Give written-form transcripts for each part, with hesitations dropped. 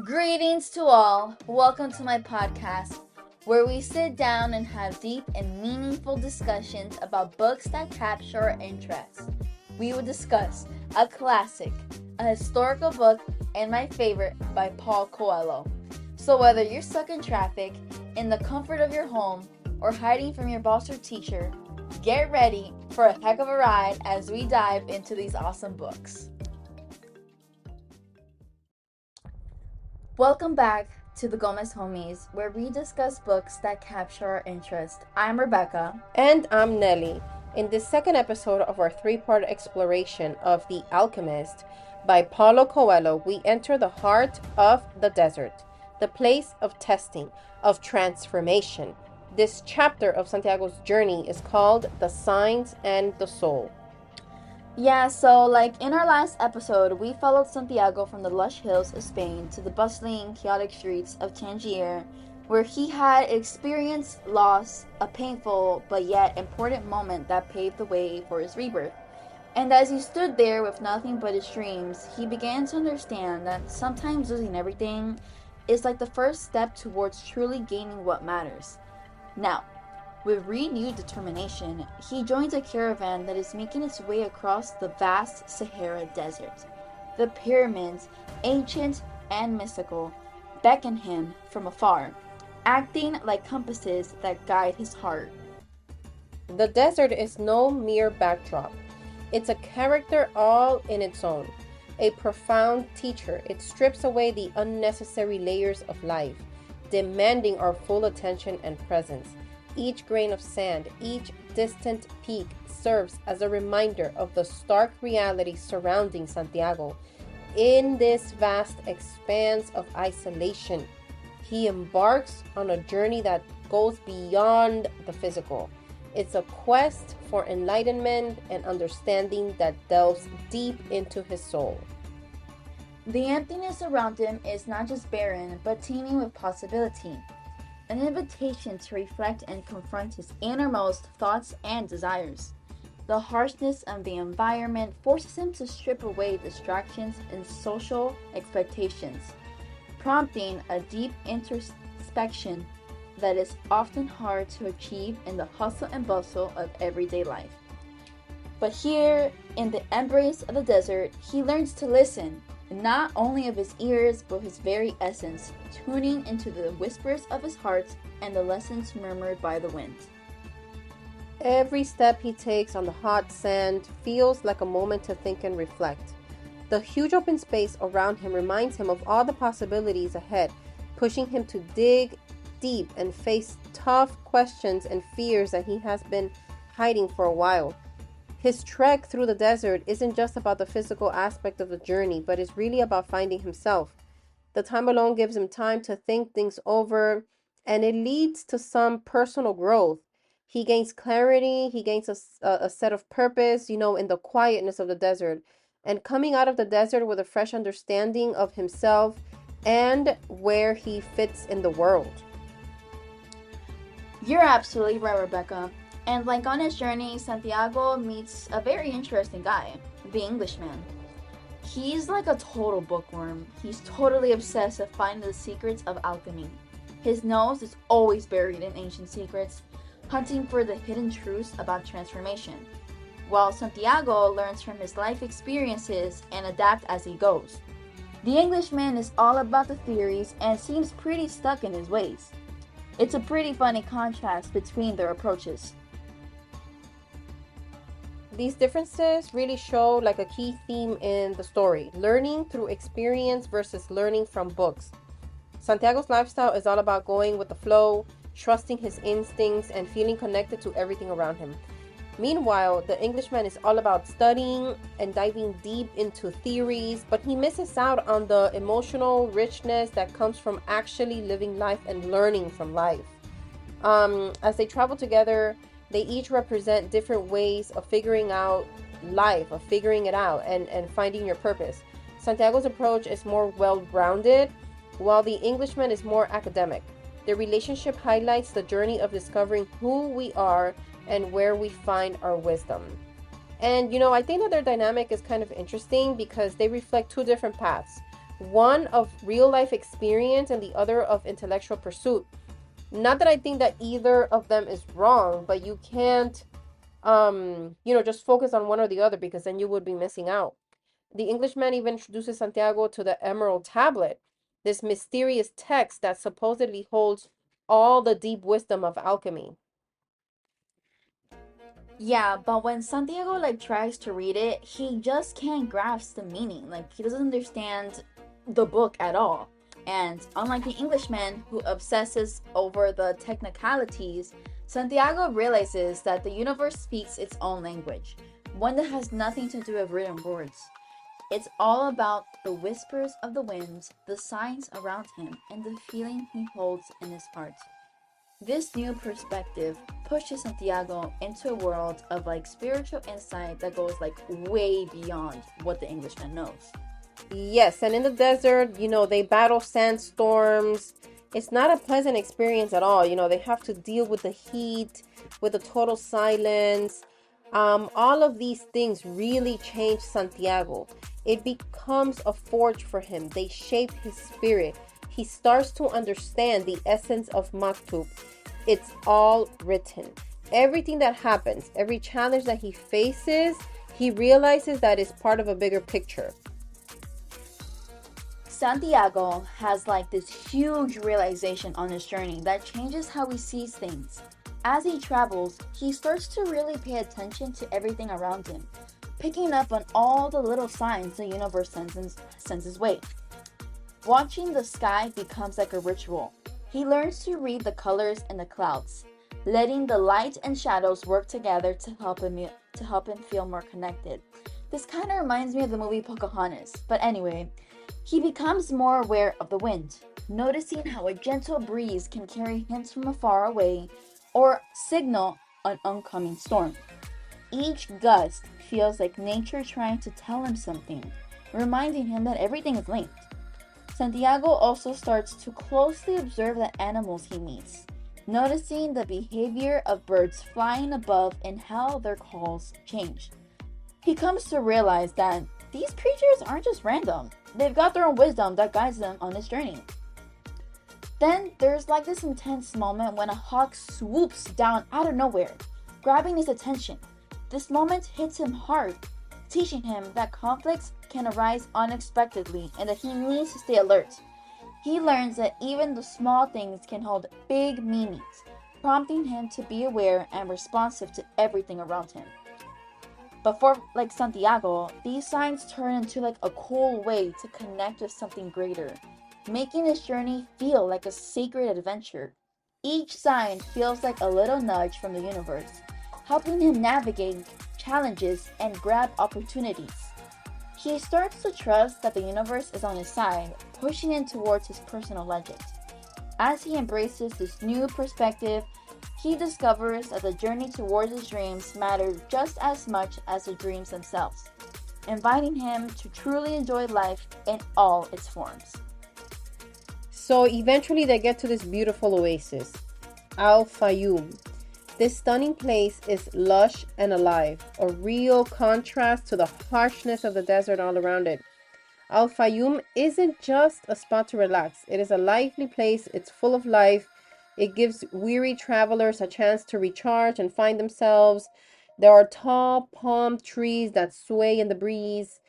Greetings to all. Welcome to my podcast, where we sit down and have deep and meaningful discussions about books that capture our interest. We will discuss a classic, a historical book, and my favorite by Paul Coelho. So whether you're stuck in traffic, in the comfort of your home, or hiding from your boss or teacher, get ready for a heck of a ride as we dive into these awesome books. Welcome back to the Gomez Homies, where we discuss books that capture our interest. I'm Rebecca. And I'm Nelly. In this second episode of our three-part exploration of The Alchemist by Paulo Coelho, we enter the heart of the desert, the place of testing, of transformation. This chapter of Santiago's journey is called The Signs and the Soul. Yeah, so in our last episode, we followed Santiago from the lush hills of Spain to the bustling, chaotic streets of Tangier, where he had experienced loss, a painful but yet important moment that paved the way for his rebirth. And as he stood there with nothing but his dreams, he began to understand that sometimes losing everything is like the first step towards truly gaining what matters. Now, with renewed determination, he joins a caravan that is making its way across the vast Sahara Desert. The pyramids, ancient and mystical, beckon him from afar, acting like compasses that guide his heart. The desert is no mere backdrop. It's a character all in its own, a profound teacher. It strips away the unnecessary layers of life, demanding our full attention and presence. Each grain of sand, each distant peak serves as a reminder of the stark reality surrounding Santiago. In this vast expanse of isolation, he embarks on a journey that goes beyond the physical. It's a quest for enlightenment and understanding that delves deep into his soul. The emptiness around him is not just barren, but teeming with possibility. An invitation to reflect and confront his innermost thoughts and desires. The harshness of the environment forces him to strip away distractions and social expectations, prompting a deep introspection that is often hard to achieve in the hustle and bustle of everyday life. But here, in the embrace of the desert, he learns to listen, not only of his ears, but his very essence, tuning into the whispers of his heart and the lessons murmured by the wind. Every step he takes on the hot sand feels like a moment to think and reflect. The huge open space around him reminds him of all the possibilities ahead, pushing him to dig deep and face tough questions and fears that he has been hiding for a while. His trek through the desert isn't just about the physical aspect of the journey, but is really about finding himself. The time alone gives him time to think things over, and it leads to some personal growth. He gains clarity, he gains a set of purpose, in the quietness of the desert. And coming out of the desert with a fresh understanding of himself and where he fits in the world. You're absolutely right, Rebecca. And on his journey, Santiago meets a very interesting guy, the Englishman. He's like a total bookworm. He's totally obsessed with finding the secrets of alchemy. His nose is always buried in ancient secrets, hunting for the hidden truths about transformation, while Santiago learns from his life experiences and adapts as he goes. The Englishman is all about the theories and seems pretty stuck in his ways. It's a pretty funny contrast between their approaches. These differences really show a key theme in the story, learning through experience versus learning from books. Santiago's lifestyle is all about going with the flow, trusting his instincts, and feeling connected to everything around him. Meanwhile, the Englishman is all about studying and diving deep into theories, but he misses out on the emotional richness that comes from actually living life and learning from life. As they travel together, they each represent different ways of figuring out life, of figuring it out and finding your purpose. Santiago's approach is more well-rounded, while the Englishman is more academic. Their relationship highlights the journey of discovering who we are and where we find our wisdom. And I think that their dynamic is kind of interesting because they reflect two different paths. one of real life experience and the other of intellectual pursuit. Not that I think that either of them is wrong, but you can't just focus on one or the other, because then you would be missing out. The Englishman even introduces Santiago to the Emerald Tablet, this mysterious text that supposedly holds all the deep wisdom of alchemy. Yeah, but when Santiago like tries to read it, he just can't grasp the meaning. Like he doesn't understand the book at all. And unlike the Englishman who obsesses over the technicalities, Santiago realizes that the universe speaks its own language, one that has nothing to do with written words. It's all about the whispers of the wind, the signs around him, and the feeling he holds in his heart. This new perspective pushes Santiago into a world of like spiritual insight that goes like way beyond what the Englishman knows. Yes, and in the desert, they battle sandstorms. It's not a pleasant experience at all. They have to deal with the heat, with the total silence. All of these things really change Santiago. It becomes a forge for him. They shape his spirit. He starts to understand the essence of Maktub. It's all written. Everything that happens, every challenge that he faces, he realizes that it's part of a bigger picture. Santiago has like this huge realization on his journey that changes how he sees things. As he travels, he starts to really pay attention to everything around him, picking up on all the little signs the universe sends his way. Watching the sky becomes like a ritual. He learns to read the colors in the clouds, letting the light and shadows work together to help him feel more connected. This kind of reminds me of the movie Pocahontas, but anyway, he becomes more aware of the wind, noticing how a gentle breeze can carry hints from afar away or signal an oncoming storm. Each gust feels like nature trying to tell him something, reminding him that everything is linked. Santiago also starts to closely observe the animals he meets, noticing the behavior of birds flying above and how their calls change. He comes to realize that these creatures aren't just random. They've got their own wisdom that guides them on this journey. Then there's like this intense moment when a hawk swoops down out of nowhere, grabbing his attention. This moment hits him hard, teaching him that conflicts can arise unexpectedly and that he needs to stay alert. He learns that even the small things can hold big meanings, prompting him to be aware and responsive to everything around him. But for like Santiago, these signs turn into like a cool way to connect with something greater, making his journey feel like a sacred adventure. Each sign feels like a little nudge from the universe, helping him navigate challenges and grab opportunities. He starts to trust that the universe is on his side, pushing him towards his personal legend. As he embraces this new perspective, he discovers that the journey towards his dreams matters just as much as the dreams themselves, inviting him to truly enjoy life in all its forms. So eventually they get to this beautiful oasis, Al Fayoum. This stunning place is lush and alive, a real contrast to the harshness of the desert all around it. Al Fayoum isn't just a spot to relax, it is a lively place, it's full of life. It gives weary travelers a chance to recharge and find themselves. There are tall palm trees that sway in the breeze,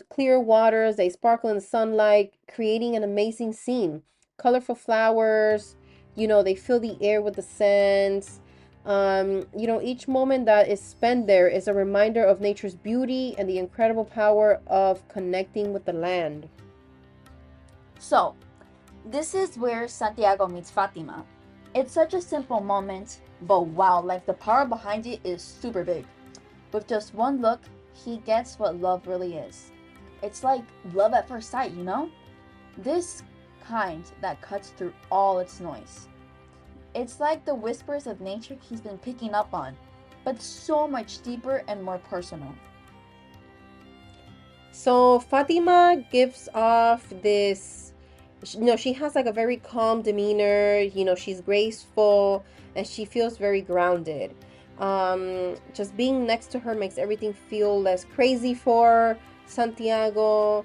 clear waters, they sparkle in the sunlight, creating an amazing scene. Colorful flowers, they fill the air with the scents. Each moment that is spent there is a reminder of nature's beauty and the incredible power of connecting with the land. So, this is where Santiago meets Fatima. It's such a simple moment, but wow, like the power behind it is super big. With just one look, he gets what love really is. It's like love at first sight, you know? This kind that cuts through all its noise. It's like the whispers of nature he's been picking up on, but so much deeper and more personal. So Fatima gives off this, she has like a very calm demeanor, she's graceful and she feels very grounded. Just being next to her makes everything feel less crazy for Santiago.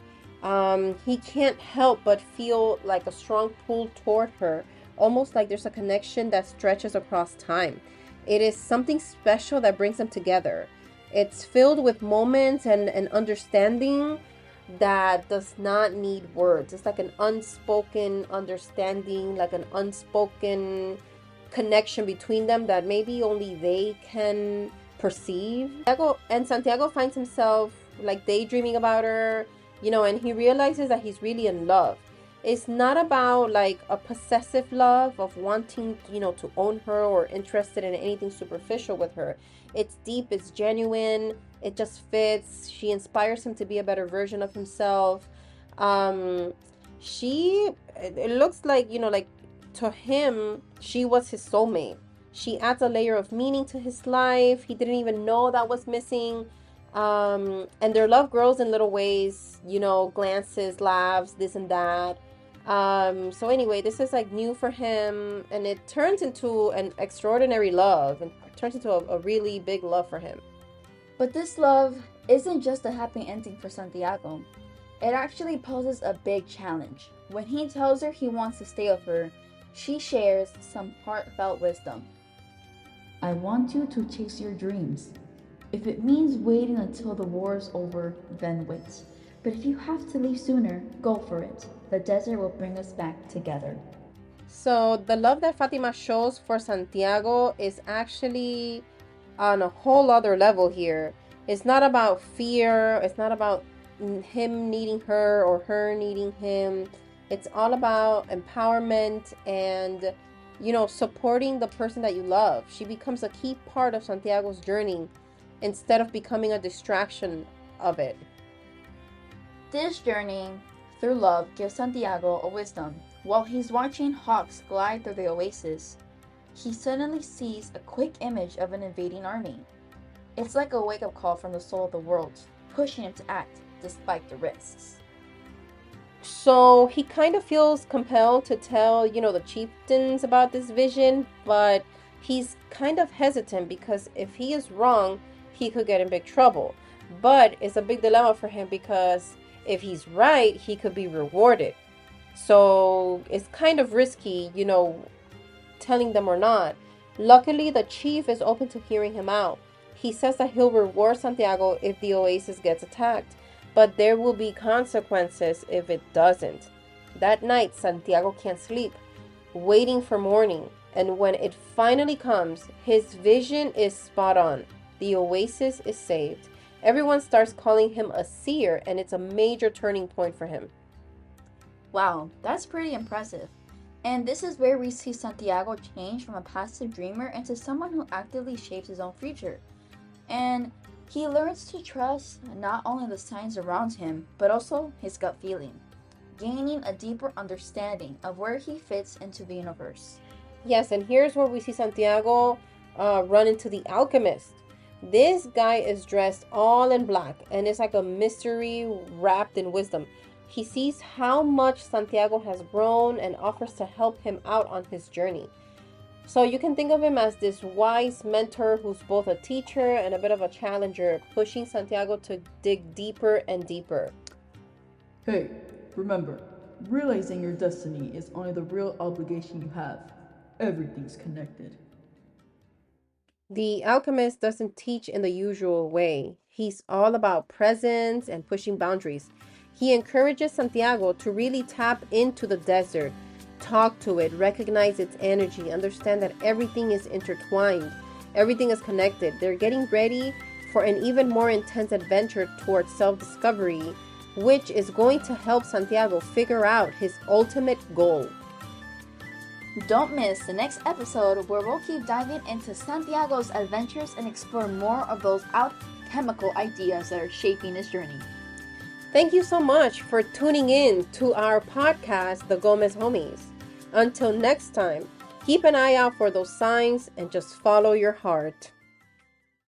He can't help but feel like a strong pull toward her, almost like there's a connection that stretches across time. It is something special that brings them together. It's filled with moments and understanding that does not need words. It's like an unspoken understanding, like an unspoken connection between them that maybe only they can perceive. Santiago finds himself like daydreaming about her, and he realizes that he's really in love. It's not about like a possessive love of wanting, to own her or interested in anything superficial with her. It's deep, it's genuine, it just fits. She inspires him to be a better version of himself. It looks like, like to him, she was his soulmate. She adds a layer of meaning to his life. He didn't even know that was missing. And their love grows in little ways, glances, laughs, this and that. So anyway, this is like new for him, and it turns into an extraordinary love and turns into a really big love for him. But this love isn't just a happy ending for Santiago. It actually poses a big challenge. When he tells her he wants to stay with her, she shares some heartfelt wisdom. I want you to chase your dreams. If it means waiting until the war is over, then wait. But if you have to leave sooner, go for it. The desert will bring us back together. So the love that Fatima shows for Santiago is actually on a whole other level here. It's not about fear. It's not about him needing her or her needing him. It's all about empowerment and, supporting the person that you love. She becomes a key part of Santiago's journey instead of becoming a distraction of it. This journey through love gives Santiago a wisdom. While he's watching hawks glide through the oasis, he suddenly sees a quick image of an invading army. It's like a wake-up call from the soul of the world, pushing him to act despite the risks. So he kind of feels compelled to tell, the chieftains about this vision, but he's kind of hesitant because if he is wrong, he could get in big trouble. But it's a big dilemma for him because if he's right, he could be rewarded. So it's kind of risky, telling them or not. Luckily, the chief is open to hearing him out. He says that he'll reward Santiago if the oasis gets attacked, but there will be consequences if it doesn't. That night, Santiago can't sleep, waiting for morning. And when it finally comes, his vision is spot on. The oasis is saved. Everyone starts calling him a seer, and it's a major turning point for him. Wow, that's pretty impressive. And this is where we see Santiago change from a passive dreamer into someone who actively shapes his own future. And he learns to trust not only the signs around him, but also his gut feeling, gaining a deeper understanding of where he fits into the universe. Yes, and here's where we see Santiago run into the Alchemist. This guy is dressed all in black, and it's like a mystery wrapped in wisdom. He sees how much Santiago has grown and offers to help him out on his journey. So you can think of him as this wise mentor who's both a teacher and a bit of a challenger, pushing Santiago to dig deeper and deeper. Hey, remember, realizing your destiny is only the real obligation you have. Everything's connected. The Alchemist doesn't teach in the usual way. He's all about presence and pushing boundaries. He encourages Santiago to really tap into the desert, talk to it, recognize its energy, understand that everything is intertwined, everything is connected. They're getting ready for an even more intense adventure towards self-discovery, which is going to help Santiago figure out his ultimate goal. Don't miss the next episode where we'll keep diving into Santiago's adventures and explore more of those alchemical ideas that are shaping his journey. Thank you so much for tuning in to our podcast, The Gomez Homies. Until next time, keep an eye out for those signs and just follow your heart.